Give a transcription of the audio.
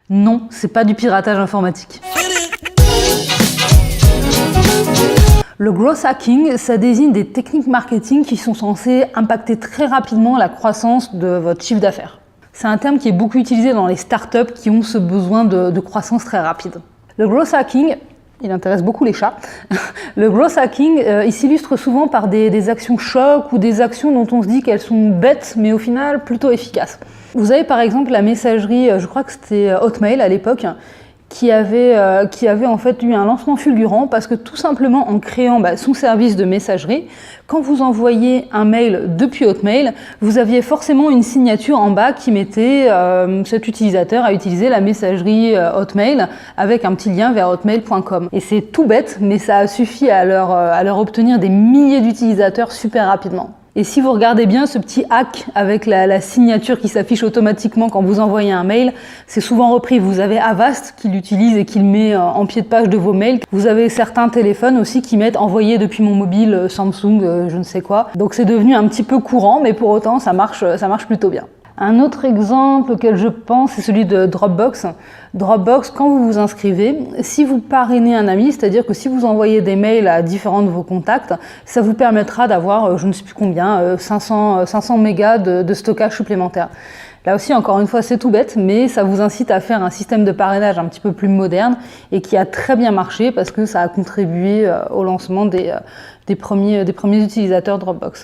Non, c'est pas du piratage informatique. Le growth hacking, ça désigne des techniques marketing qui sont censées impacter très rapidement la croissance de votre chiffre d'affaires. C'est un terme qui est beaucoup utilisé dans les startups qui ont ce besoin de croissance très rapide. Le growth hacking, il intéresse beaucoup les chats. Le growth hacking, il s'illustre souvent par des actions chocs ou des actions dont on se dit qu'elles sont bêtes, mais au final plutôt efficaces. Vous avez par exemple la messagerie, je crois que c'était Hotmail à l'époque, qui avait en fait eu un lancement fulgurant parce que tout simplement en créant son service de messagerie, quand vous envoyez un mail depuis Hotmail, vous aviez forcément une signature en bas qui mettait cet utilisateur a utilisé la messagerie Hotmail avec un petit lien vers hotmail.com. Et c'est tout bête, mais ça a suffi à leur obtenir des milliers d'utilisateurs super rapidement. Et si vous regardez bien ce petit hack avec la signature qui s'affiche automatiquement quand vous envoyez un mail, c'est souvent repris. Vous avez Avast qui l'utilise et qui le met en pied de page de vos mails. Vous avez certains téléphones aussi qui mettent envoyé depuis mon mobile Samsung, je ne sais quoi. Donc c'est devenu un petit peu courant, mais pour autant ça marche plutôt bien. Un autre exemple auquel je pense, c'est celui de Dropbox. Dropbox, quand vous vous inscrivez, si vous parrainez un ami, c'est-à-dire que si vous envoyez des mails à différents de vos contacts, ça vous permettra d'avoir, je ne sais plus combien, 500 mégas de stockage supplémentaire. Là aussi, encore une fois, c'est tout bête, mais ça vous incite à faire un système de parrainage un petit peu plus moderne et qui a très bien marché parce que ça a contribué au lancement des premiers utilisateurs Dropbox.